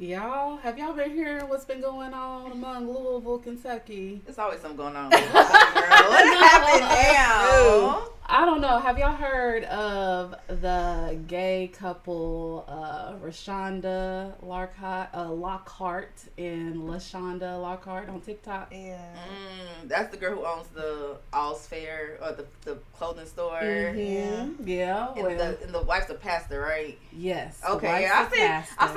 Y'all, have y'all been hearing what's been going on among Louisville, Kentucky? There's always something going on. Girl. What happened now? I don't know. Have y'all heard of the gay couple, RaeShanda, Lockhart, and Lashondra Lockhart on TikTok? Yeah. That's the girl who owns the All's Fair or the clothing store. Mm-hmm. Yeah. And the wife's a pastor, right? Yes. Okay. Yeah. I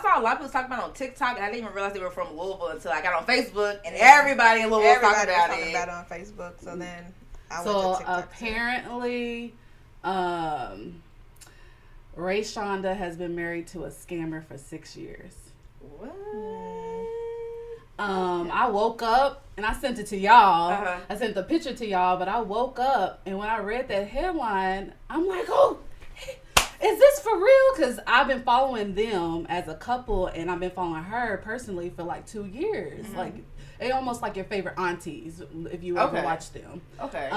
saw a lot of people talking about it on TikTok, and I didn't even realize they were from Louisville until I got on Facebook, and everybody in Louisville was talking about it on Facebook. So then I so went to TikTok apparently, RaeShanda has been married to a scammer for 6 years. What? I woke up and I sent it to y'all. Uh-huh. I sent the picture to y'all, but I woke up and when I read that headline, I'm like, oh, is this for real? Because I've been following them as a couple and I've been following her personally for like 2 years. Mm-hmm. Like, they almost like your favorite aunties if you ever watch them. Okay.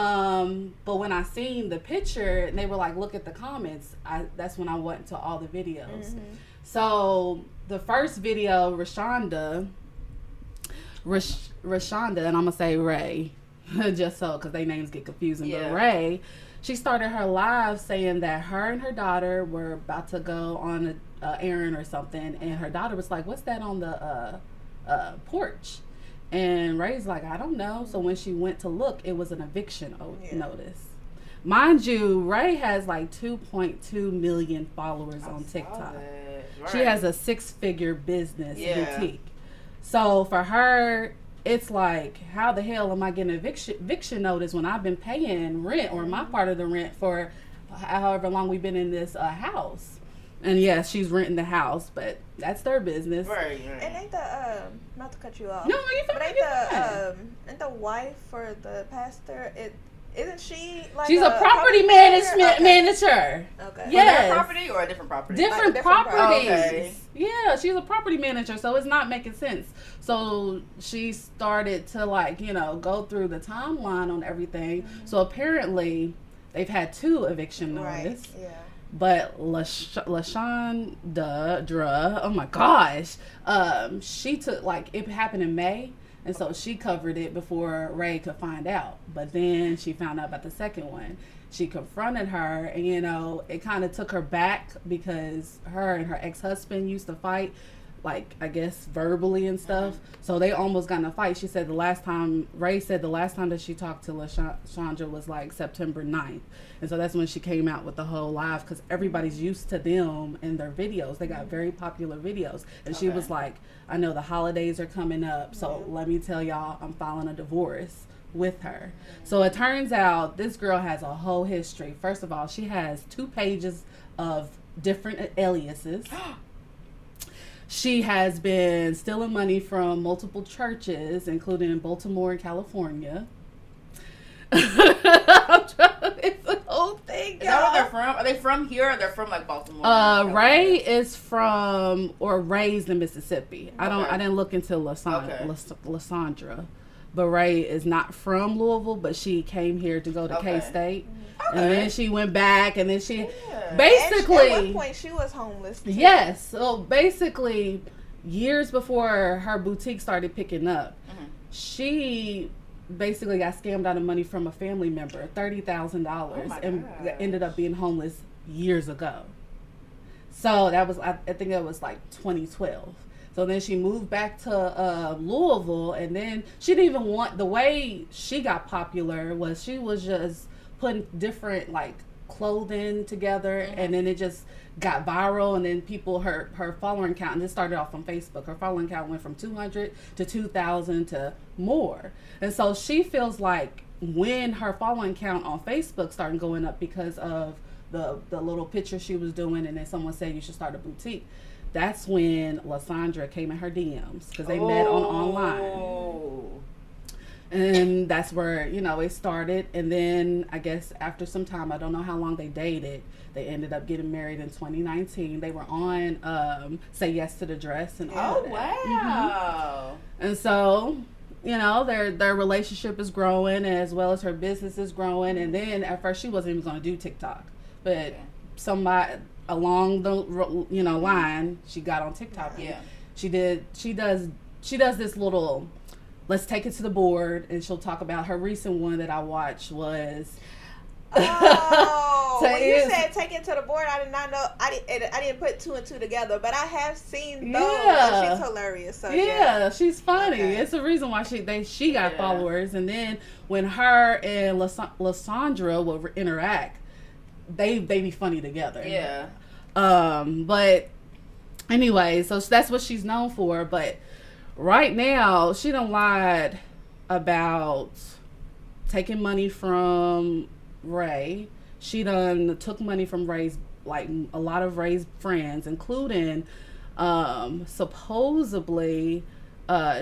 But when I seen the picture and they were like, look at the comments, that's when I went to all the videos. Mm-hmm. So the first video, RaeShanda, and I'm gonna say Rae, just so because they names get confusing. Yeah. But Rae, she started her live saying that her and her daughter were about to go on a errand or something, and her daughter was like, "What's that on the porch?" And Rae's like, "I don't know." So when she went to look, it was an eviction notice. Mind you, Rae has like 2.2 million followers on TikTok. Right. She has a 6-figure business boutique. So for her, it's like, how the hell am I getting an eviction notice when I've been paying rent or my part of the rent for however long we've been in this house? And yes, she's renting the house, but that's their business. Right. And ain't the not to cut you off? No, you fine. But ain't the wife for the pastor? Isn't she like she's a property manager? Okay. Yes. For their property or a different property? Different different properties. Okay. Yeah, she's a property manager, so it's not making sense. So she started to go through the timeline on everything. Mm-hmm. So apparently they've had 2 eviction notices. Right. Yeah. But LaCondra, oh my gosh, she took it happened in May, and so she covered it before Rae could find out. But then she found out about the second one. She confronted her, and it kind of took her back because her and her ex-husband used to fight, I guess verbally and stuff. So they almost got in a fight. She said Rae said the last time that she talked to Lashondra was September 9th. And so that's when she came out with the whole live because everybody's used to them and their videos. They got very popular videos. And she was like, I know the holidays are coming up, so let me tell y'all I'm filing a divorce with her. So it turns out this girl has a whole history. First of all, she has 2 pages of different aliases. She has been stealing money from multiple churches, including in Baltimore and California. It's a whole thing. Is that where they're from? Are they from here or they're from Baltimore? Rae is from or raised in Mississippi. Okay. I didn't look into Lashondra. But Rae is not from Louisville, but she came here to go to K-State. Okay. And then she went back, and then she basically... And at one point, she was homeless, too. Yes. So basically, years before her boutique started picking up, she basically got scammed out of money from a family member, $30,000, and ended up being homeless years ago. So that was, I think that was 2012. So then she moved back to Louisville, and then she didn't even want, the way she got popular was she was just putting different clothing together, and then it just got viral, and then people, her following count, and this started off on Facebook, her following count went from 200 to 2,000 to more. And so she feels like when her following count on Facebook started going up because of the little picture she was doing, and then someone said you should start a boutique, that's when LaCONdra came in her DMs because they met online. And that's where, it started. And then I guess after some time, I don't know how long they dated, they ended up getting married in 2019. They were on Say Yes to the Dress and all of that. Wow. And so, their relationship is growing as well as her business is growing. And then at first she wasn't even going to do TikTok. But somebody along the line, she got on TikTok. Yeah. She does this little, let's take it to the board, and she'll talk about her recent one that I watched was. Oh, when you said take it to the board, I did not know. I didn't put two and two together, but I have seen those. Yeah. She's hilarious. So yeah, she's funny. Okay. It's the reason why she got followers. And then when her and Lashondra will interact, they be funny together. Yeah. But anyway, so that's what she's known for. But right now, she done lied about taking money from Rae. She done took money from Rae's, like a lot of Rae's friends, including supposedly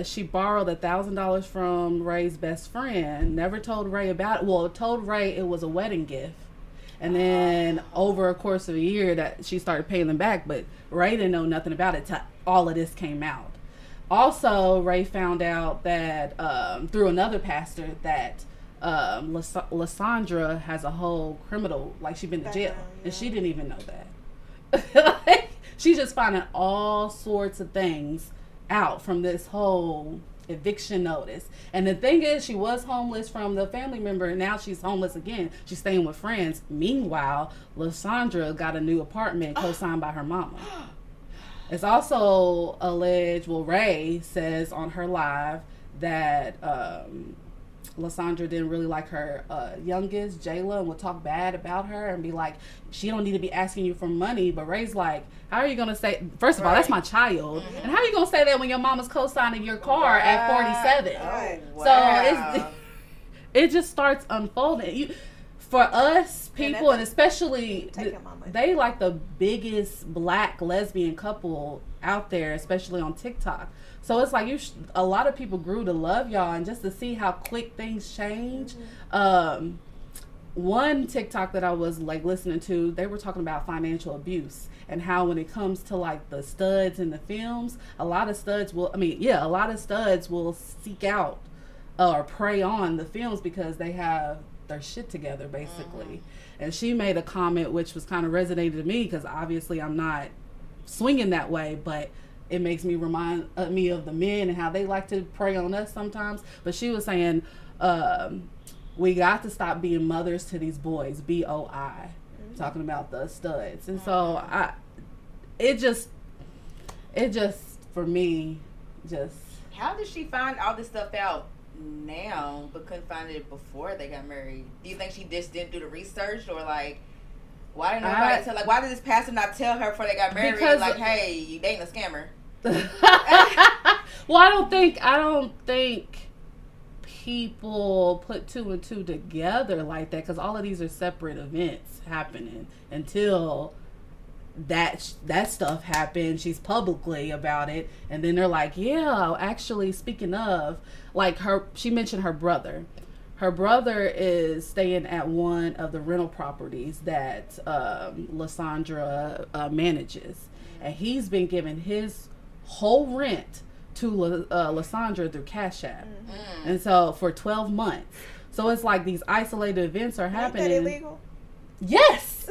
she borrowed $1,000 from Rae's best friend, never told Rae about it. Well, told Rae it was a wedding gift, and then over a course of a year that she started paying them back, but Rae didn't know nothing about it till all of this came out. Also, Rae found out that through another pastor that LaCONdra has a whole criminal, like she's been to jail, and she didn't even know that. She's just finding all sorts of things out from this whole eviction notice. And the thing is, she was homeless from the family member, and now she's homeless again. She's staying with friends. Meanwhile, LaCONdra got a new apartment co-signed by her mama. It's also alleged, well, Rae says on her live that LaCONdra didn't really like her youngest, Jayla, and would talk bad about her and be like, she don't need to be asking you for money. But Ray's like, how are you going to say, first of all, that's my child. Mm-hmm. And how are you going to say that when your mama's co-signing your car at 47? Right. Wow. So it just starts unfolding. For us people, and especially, they like the biggest black lesbian couple out there, especially on TikTok. So it's like a lot of people grew to love y'all, and just to see how quick things change. Mm-hmm. One TikTok that I was like listening to, they were talking about financial abuse and how when it comes to like the studs in the films, a lot of studs will seek out or prey on the films because they have their shit together, basically. Mm-hmm. And she made a comment which was kind of resonated to me because obviously I'm not swinging that way, but it makes me remind me of the men and how they like to prey on us sometimes. But she was saying, we got to stop being mothers to these boys, BOI, mm-hmm. talking about the studs. And so it just for me, just. How did she find all this stuff out now but couldn't find it before they got married? Do you think she just didn't do the research, or like, why didn't nobody tell? Like, why did this pastor not tell her before they got married? Because, like, hey, you dating a scammer. Well, I don't think people put two and two together like that, because all of these are separate events happening until that stuff happened. She's publicly about it, and then they're like, yeah, actually, speaking of, like, she mentioned her brother. Her brother is staying at one of the rental properties that LaCONdra manages, and he's been giving his whole rent to LaCONdra through Cash App, mm-hmm. and so for 12 months. So it's like these isolated events are happening. Is that illegal? Yes,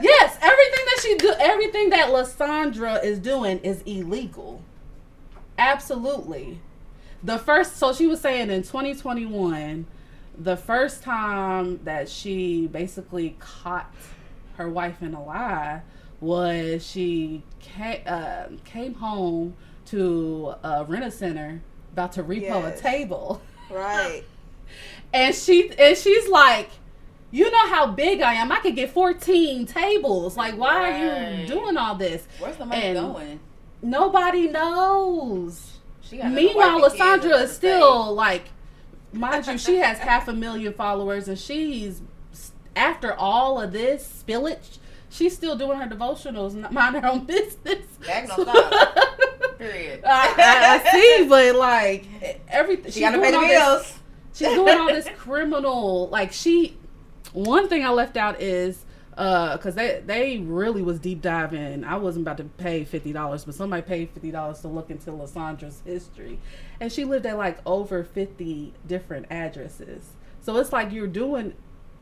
yes. Everything that LaCONdra is doing is illegal. Absolutely. So she was saying in 2021. The first time that she basically caught her wife in a lie was she came home to a rent-a-center about to repo a table. Right. and she's like, you know how big I am. I could get 14 tables. Like, why are you doing all this? Where's the money going? Nobody knows. Meanwhile, LaCONdra is still like, mind you, she has 500,000 followers, and she's, after all of this spillage, she's still doing her devotionals and mind her own business. That no stop. Period. I see, but like everything, she gotta pay the bills. She's doing all this criminal. Like one thing I left out is because they really was deep diving. I wasn't about to pay $50, but somebody paid $50 to look into LaCONdra's history, and she lived at like over 50 different addresses. So it's like you're doing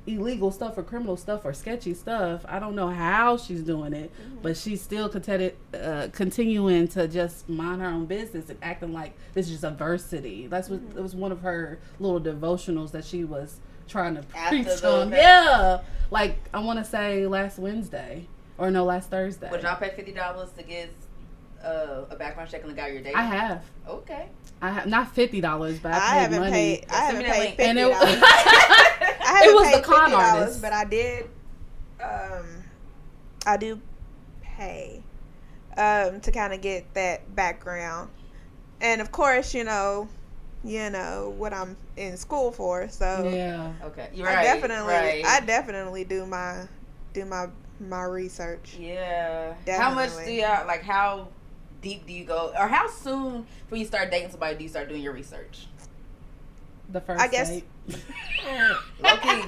illegal stuff or criminal stuff or sketchy stuff. I don't know how she's doing it, but she's still continuing to just mind her own business and acting like this is just adversity. That's what it was one of her little devotionals that she was trying to preach on. Yeah, like I want to say last Thursday. Would y'all pay $50 to get a background check on the guy you're dating? I have. Okay. I have not $50, but I haven't money. I haven't paid $50. And it I was paid the con $50, artist, but I did. I do pay to kind of get that background, and of course, you know what I'm in school for. So yeah, okay, you're right. I definitely do my research. Yeah. Definitely. How much do y'all like? How deep do you go, or how soon when you start dating somebody do you start doing your research? The first date. Low key.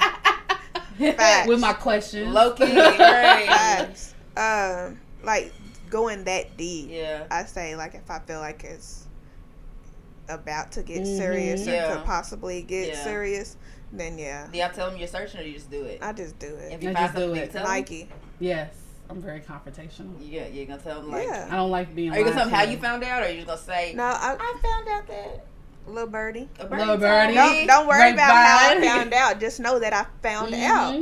Facts. With my questions. Low key, right. Facts. Like going that deep. Yeah. I say like if I feel like it's about to get serious or could possibly get serious, then yeah. Do y'all tell them you're searching or you just do it? I just do it. If you find something, you tell Nike. Yes. I'm very confrontational. Yeah, you're gonna tell them like. Yeah. I don't like being. Are you gonna tell them how you found out, or are you just gonna say? No, I found out that. Little birdie. Little birdie. Don't worry about how I found out. Just know that I found out.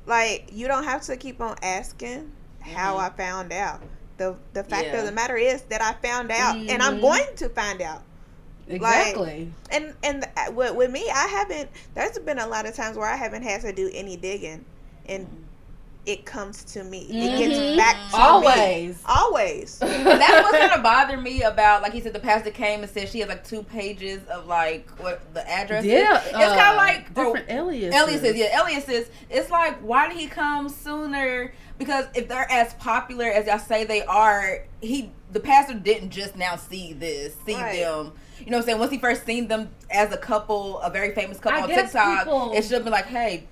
Like you don't have to keep on asking how I found out. The fact of the matter is that I found out, and I'm going to find out. Exactly. Like, and with me, I haven't. There's been a lot of times where I haven't had to do any digging, and it comes to me. It gets back to me. Always. That's what kind of bothered me about, like he said, the pastor came and said she has like 2 pages of like what the address is. It's kind of like different aliases. Aliases. It's like, why did he come sooner? Because if they're as popular as y'all say they are, the pastor didn't just now see them. You know what I'm saying? Once he first seen them as a couple, a very famous couple on TikTok, it should have been like, hey,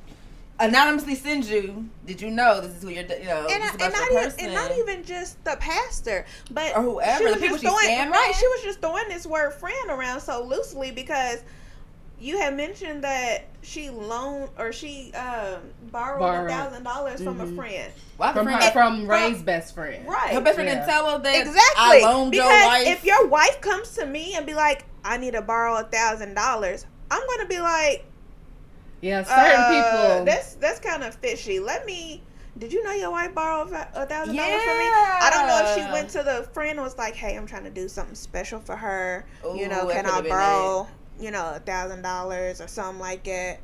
anonymously send you. Did you know this is who you're? You know, and not even just the pastor, but or whoever. The people she's scamming. Right, she was just throwing this word "friend" around so loosely because you had mentioned that she loaned or she borrowed $1,000 from a friend. From Ray's best friend. Right, her best friend didn't tell her that. Exactly, I loaned your wife. If your wife comes to me and be like, "I need to borrow $1,000," I'm gonna be like. Yeah, certain people. That's kind of fishy. Did you know your wife borrowed $1,000 from me? I don't know if she went to the friend and was like, hey, I'm trying to do something special for her. Ooh, can I borrow, $1,000 or something like that?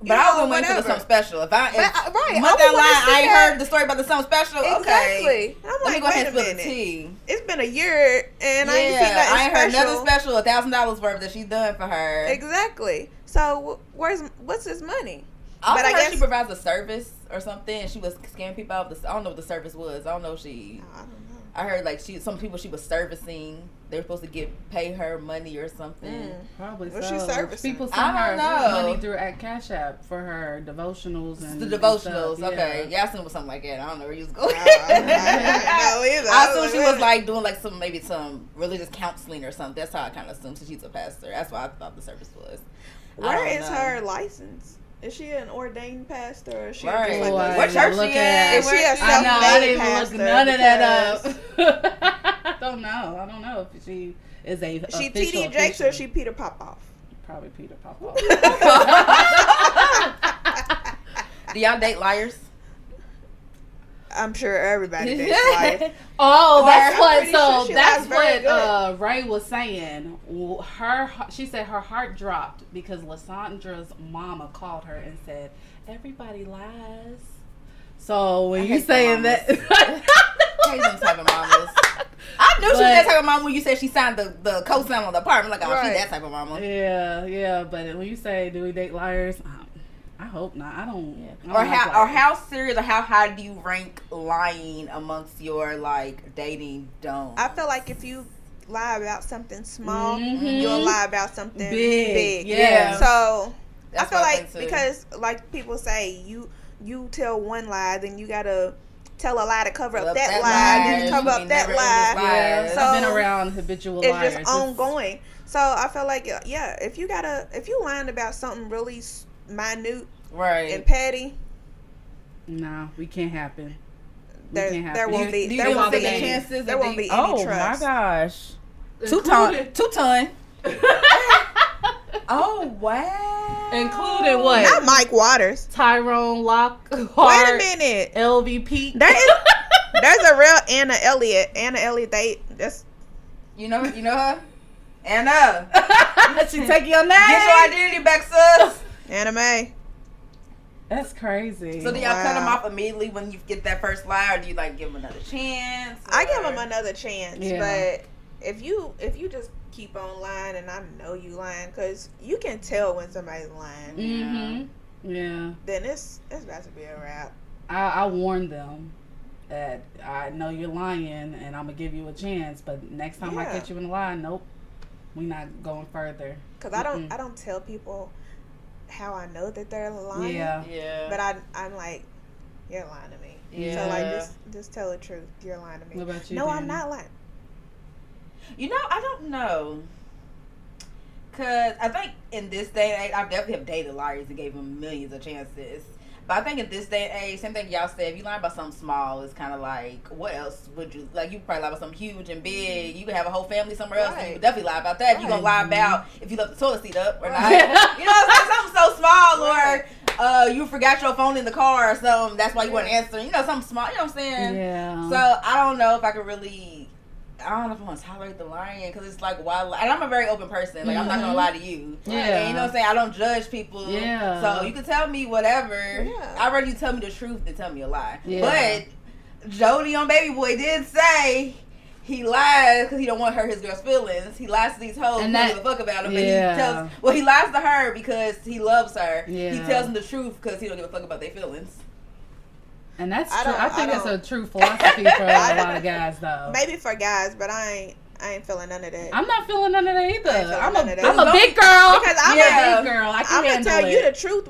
But I wouldn't do something special. I heard the story about the something special. Exactly. Okay. Let me go ahead and spill the tea. It's been a year and I ain't seen nothing I ain't heard nothing special. $1,000 worth that she's done for her. Exactly. So what's his money? I guess she provides a service or something. And she was scamming people out. I don't know what the service was. I don't know if she. I don't know. I heard like some people she was servicing. They were supposed to pay her money or something. Probably what so. She servicing? People send her money through at Cash App for her devotionals and the devotionals. And okay, I assumed it was something like that. I don't know where you was going. I assumed she was like doing like some religious counseling or something. That's how I kind of assumed. So she's a pastor. That's what I thought the service was. Where is her license? Is she an ordained pastor or is she just like what church she at? Is she a self-made pastor? None of that up. I don't know if she is a she T.D. Jakes or she Peter Popoff? Probably Peter Popoff. Do y'all date liars? I'm sure everybody dates liars. That's what Ray was saying. She said her heart dropped because LaCONdra's mama called her and said, "Everybody lies." So when you saying that, I hate them type of mamas. I knew she was that type of mama when you said she signed the co-sign on the apartment. Like, she's that type of mama. Yeah. But when you say, "Do we date liars?" I hope not. I don't. Yeah. Or how serious or how high do you rank lying amongst your like dating don'ts? I feel like if you lie about something small, you'll lie about something big. Yeah. So I feel like because like people say, you tell one lie, then you gotta tell a lie to cover up that lie, then cover up that lie. Yeah. So I've been around habitual liars. It's just ongoing. So I feel like if you lying about something really minute Right. and petty. No, we can't happen. There won't be. There won't be any chances. There won't be any trust. Oh my gosh. Including- 2 ton. Oh wow. Including what? Not Mike Waters. Tyrone Lockhart. Wait a minute. LVP. There's a real Anna Elliott. Anna Elliott. That's You know her? Anna. She take your name. Get your identity back, sis. Anna Mae. That's crazy. So do y'all cut him off immediately when you get that first lie, or do you like give him another chance? Or? I give him another chance, Yeah. but if you just keep on lying, and I know you lying, because you can tell when somebody's lying, Mm-hmm. Yeah. then it's about to be a wrap. I warned them that I know you're lying and I'm gonna give you a chance, but next time I catch you in a lie, nope, we not going further. Because I don't tell people how I know that they're lying. Yeah. But I'm like, you're lying to me. Yeah. So like, just tell the truth. You're lying to me. What about you? No, Dan? I'm not lying. You know, I don't know. Because I think in this day and age, I definitely have dated liars and gave them millions of chances. But I think in this day and age, same thing y'all said, if you lie about something small, it's kind of like, what else would you, like, you probably lie about something huge and big. You could have a whole family somewhere else, and you would definitely lie about that. You're going to lie about if you left the toilet seat up or not. You know what I'm saying? Something so small, or you forgot your phone in the car or something, that's why you weren't answering. You know, something small, you know what I'm saying? Yeah. So, I don't know if I could really... I don't know if I want to tolerate the lying, because it's like, why lie? And I'm a very open person. Like, I'm not going to lie to you. Yeah. And you know what I'm saying? I don't judge people. Yeah. So, you can tell me whatever. Yeah. I'd rather you tell me the truth than tell me a lie. Yeah. But Jody on Baby Boy did say he lies because he don't want to hurt his girl's feelings. He lies to these hoes who don't give a fuck about him. Yeah. But he lies to her because he loves her. Yeah. He tells them the truth because he don't give a fuck about their feelings. And that's I true. don't- I think I it's a don't- true philosophy for a lot of guys, though. Maybe for guys, but I ain't feeling none of that. I'm not feeling none of that either. I'm none of that. a big girl. Because I'm a big girl. I can I'm gonna handle tell it. you the truth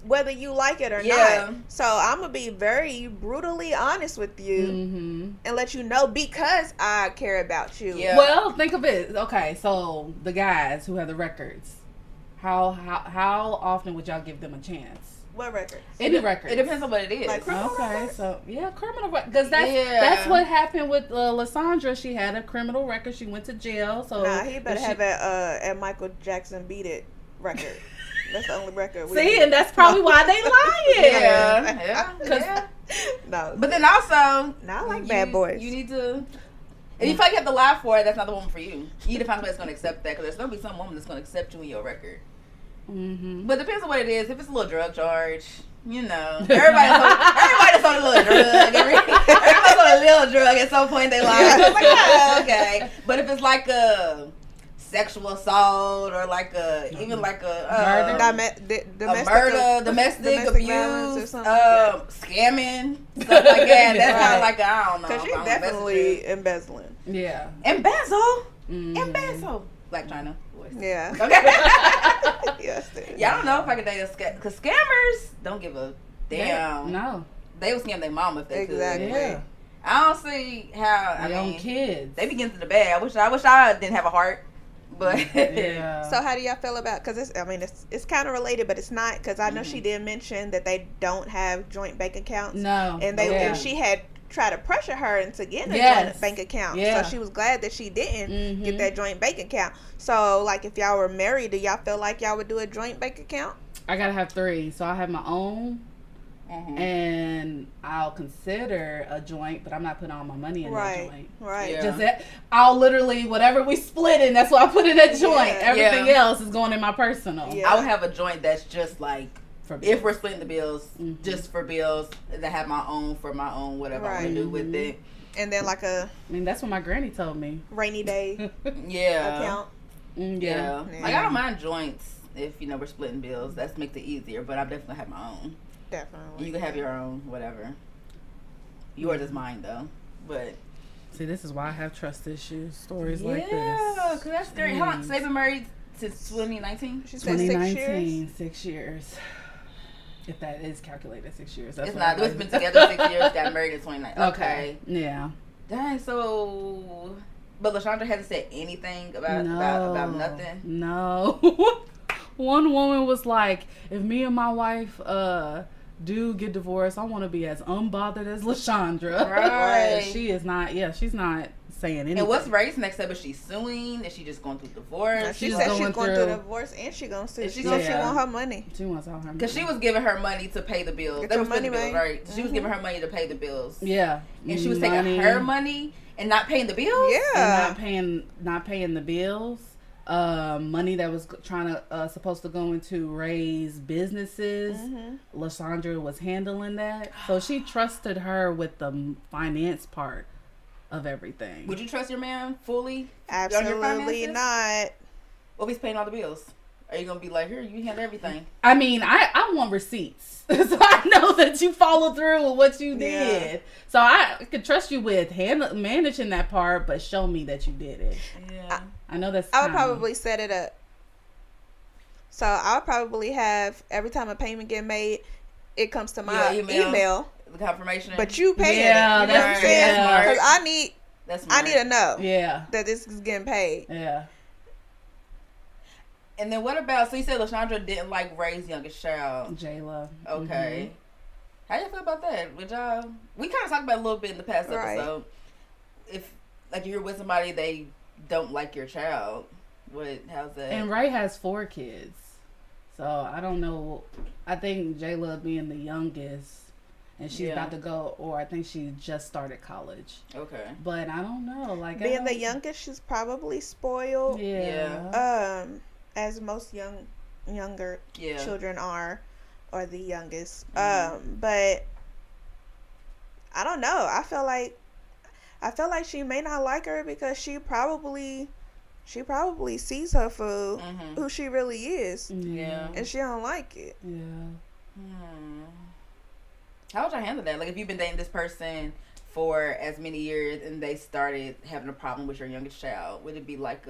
whether you like it or not. So I'm gonna be very brutally honest with you and let you know because I care about you. Yeah. Well, think of it. Okay, so the guys who have the records, how often would y'all give them a chance? What records? Any records. It depends on what it is. Like criminal records? So yeah, criminal records. Because that's what happened with LaCONdra. She had a criminal record. She went to jail. So Nah, he better have a Michael Jackson Beat It record. That's the only record. See, and that's probably why they lying. Yeah. No. But then also, not like Bad Boys. You need to. If you feel like you have to lie for it, that's not the woman for you. You need to find somebody that's going to accept that, because there's going to be some woman that's going to accept you in your record. Mm-hmm. But it depends on what it is. If it's a little drug charge, you know, everybody's on a little drug. Everybody's on a little drug at some point in their life. It's like, oh, okay. But if it's like a sexual assault or like even like a murder, domestic abuse, or something scamming, stuff like that. That's kind of like I don't know. Because she's definitely embezzling. Yeah. Embezzle. Mm-hmm. Embezzle. Black China. Yeah. Okay. Yes. Yeah, I don't know if I could date a scam, because scammers don't give a damn. No. They would scam their mom if they Exactly. could. Yeah. I don't see how. I Young mean, kids. they be getting to the bad. I wish I didn't have a heart, but Yeah. So how do y'all feel about? Because it's kind of related, but it's not. Because I know she did mention that they don't have joint bank accounts. No. And and she had tried to pressure her into getting a joint bank account. Yeah. So she was glad that she didn't get that joint bank account. So like, if y'all were married, do y'all feel like y'all would do a joint bank account? I gotta have 3. So I have my own. And I'll consider a joint, but I'm not putting all my money in that joint. Right. Yeah. Just that I'll literally, whatever we split in, that's what I put in that joint. Yeah. Everything else is going in my personal. Yeah. I would have a joint that's just like, For if we're splitting the bills, just for bills, that have my own for my own, whatever I want to do with it. And then like a I mean, that's what my granny told me. rainy day account. Yeah. Like, I don't mind joints if, we're splitting bills. That makes it easier, but I definitely have my own. Definitely. You can have your own, whatever. Yours is mine, though. But See, this is why I have trust issues. Stories like this. yeah, because that's scary. How long? So they've been married since 2019? She said 6 years. 2019, 6 years. If that is calculated 6 years. That's It's what not. I We've been together 6 years, got married in 2019. Okay. Yeah. Dang, but Lashondra hasn't said anything about nothing? No. One woman was like, if me and my wife do get divorced, I want to be as unbothered as LaShondra. Right. She is not. Yeah, she's not saying anything. And what's Rae's next step? Is she suing? Is she just going through divorce? No, she said she's going through divorce and she gonna sue. She said she want her money. She wants all her money. Because she was giving her money to pay the bills. Get They your was money, money, bills, right? So she was giving her money to pay the bills. Yeah. And she was taking her money and not paying the bills? Yeah. And not paying the bills. Money that was supposed to go into Rae's businesses. LaCONdra was handling that. So she trusted her with the finance part of everything. Would you trust your man fully? Absolutely not. Well, he's paying all the bills. Are you gonna be like, here, you handle everything? I mean, I want receipts, so I know that you follow through with what you did. Yeah. So I could trust you with managing that part, but show me that you did it. Yeah, I know that's. I would probably set it up. So I would probably have every time a payment get made, it comes to my email. The confirmation. But you pay it. Yeah, You know what I'm saying? Because I need to know. Yeah. That this is getting paid. Yeah. And then what about? So you said LaShondra didn't like Rae's youngest child. Jayla. Okay. How y'all feel about that? Would y'all? We kind of talked about it a little bit in the past episode. If you're with somebody, they don't like your child. How's that? And Rae has 4 kids, so I don't know. I think Jayla being the youngest, and she's about to go, or I think she just started college. Okay. But I don't know. Like being the youngest, she's probably spoiled. Yeah. As most younger children are, or the youngest. But I don't know. I feel like she may not like her because she probably sees her for who she really is. Yeah. And she don't like it. Yeah. How would y'all handle that? Like, if you've been dating this person for as many years and they started having a problem with your youngest child, would it be like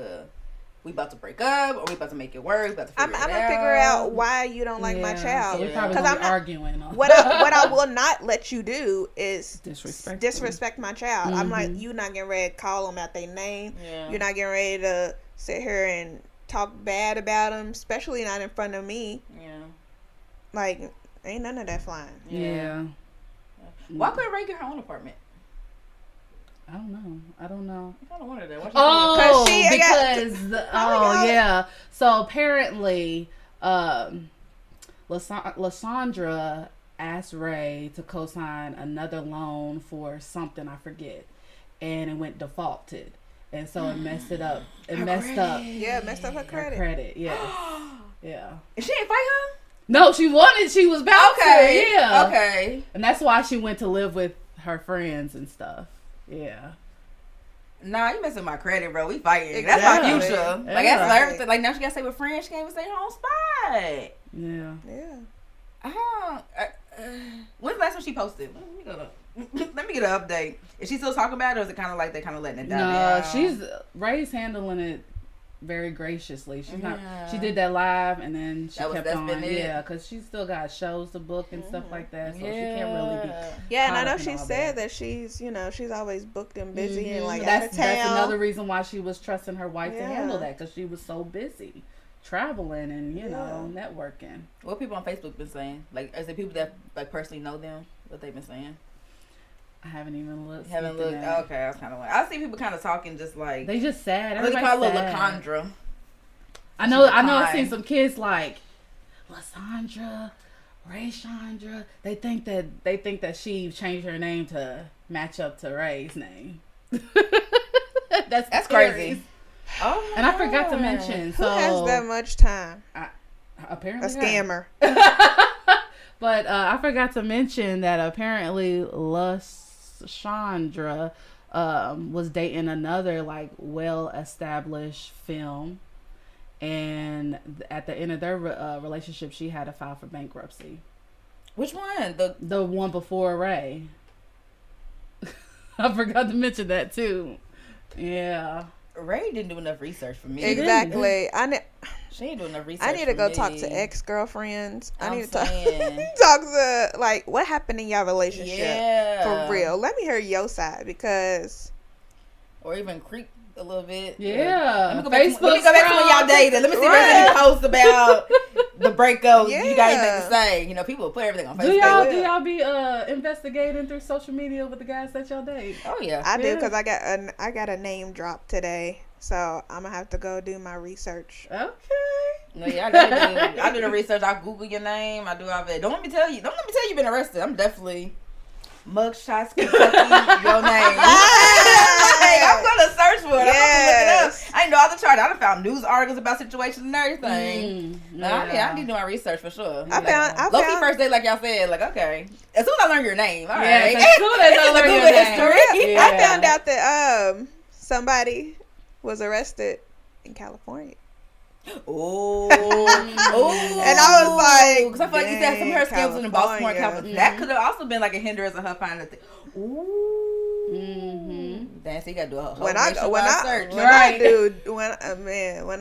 we about to break up, or we about to make it work? I'm gonna figure out why you don't like my child. So we're probably gonna be arguing. What I will not let you do is disrespect my child. I'm like, you not getting ready to call them out their name. Yeah. You're not getting ready to sit here and talk bad about them, especially not in front of me. Yeah. Like, ain't none of that flying. Yeah. Why couldn't Rae get her own apartment? I don't know. I kind of wondered that. Yeah. So apparently, LaCONdra asked Rae to co-sign another loan for something, I forget, and it went defaulted, and so it messed it up. It messed up her credit. Yeah. Yeah. And she didn't fight her? No, she wanted. She was about to. Yeah. Okay. And that's why she went to live with her friends and stuff. Yeah. Nah, you messing with my credit, bro. We fighting. That's my future. Yeah. Like, that's everything. Like, now she gotta stay with friends. She can't even stay in her own spot. Yeah. When's the last time she posted? Let me get an update. Is she still talking about it, or is it kind of like they kind of letting it die? No, Rae's handling it very graciously. She's not. She did that live, and then she kept on. Yeah, because she still got shows to book and stuff like that, so she can't really be. Yeah, and I know she said that she's always booked and busy and like out of town. That's another reason why she was trusting her wife to handle that, because she was so busy traveling and networking. What people on Facebook been saying? Like, is it people that like personally know them? What they've been saying? I haven't even looked. Haven't looked. Okay, I was kind of like, I see people kind of talking just like they just sad. They call it LaCONdra. I know. I've seen some kids like LaCONdra, RaeShanda. They think that she changed her name to match up to Rae's name. That's crazy. Oh, and I forgot to mention. Who has that much time? Apparently, a scammer. But I forgot to mention that apparently LaCONdra was dating another like well-established film, and at the end of their relationship, she had to file for bankruptcy. Which one? The one before Rae. I forgot to mention that too. Yeah. Rae didn't do enough research for me. Exactly. She ain't doing enough research. I need to go talk to ex-girlfriends. I need to talk talk to like what happened in your relationship for real. Let me hear your side, because or even creep a little bit. Yeah. Let me go back to when y'all dated. Let me see if there's any posts about the breakup. Yeah. You got anything to say? You know, people will put everything on Do Facebook. y'all be investigating through social media with the guys that y'all date? Oh yeah, I do, because I got a name drop today, so I'm gonna have to go do my research. Okay. No, yeah, I do the research. I Google your name. I do all that. Don't let me tell you you've been arrested. I'm definitely mugshots Kentucky your name. I'm gonna search for it. Yes. I'm gonna look it up. I know all the chart. I done found news articles about situations and everything. I need to do my research for sure. I found Low-key first date, like y'all said, like, okay. As soon as I learn your name, all Yeah, right. as soon as I learn your name. history. Yeah. I found out that somebody was arrested in California. Oh, And I was like, because I feel like you said some of her scams in Baltimore, California. That could have also been like a hindrance of her finding a thing. Ooh, damn, so you gotta do a whole when search.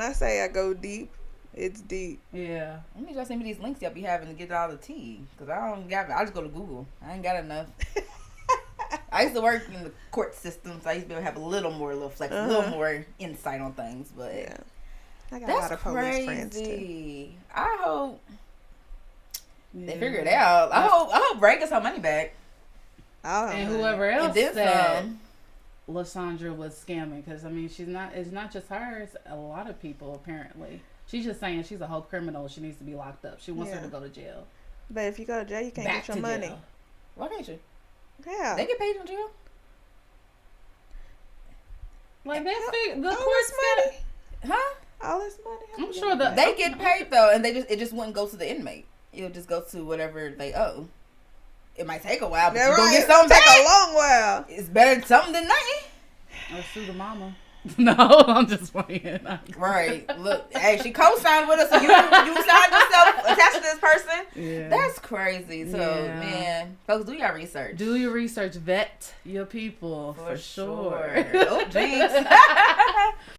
I say I go deep, it's deep. Yeah. Let me just send me these links y'all be having to get all the tea, because I just go to Google. I ain't got enough. I used to work in the court system, so I used to be able to have a little more insight on things, but. Yeah. I got That's a lot of police friends too. crazy. I hope they figure it out. I hope Ray gets her money back. Oh, And whoever else And then said some. LaShondra was scamming, because I mean, it's not just her, it's a lot of people apparently. She's just saying she's a whole criminal. She needs to be locked up. She wants her to go to jail. But if you go to jail, you can't Back get your to money. jail. Why can't you? Yeah. They get paid in jail. Like the all court's this money. Huh? All this money. I'm sure that They get paid though, and it just wouldn't go to the inmate. It'll just go to whatever they owe. It might take a while, but you're gonna get something Take back. a long while. It's better than something than nothing. or sue the mama. No, I'm just playing. Right. Look, hey, she co-signed with us, so you signed yourself attached to this person. Yeah. That's crazy. So, Yeah. man, folks, do your research. Do your research. Vet your people for sure. Oh, jinx.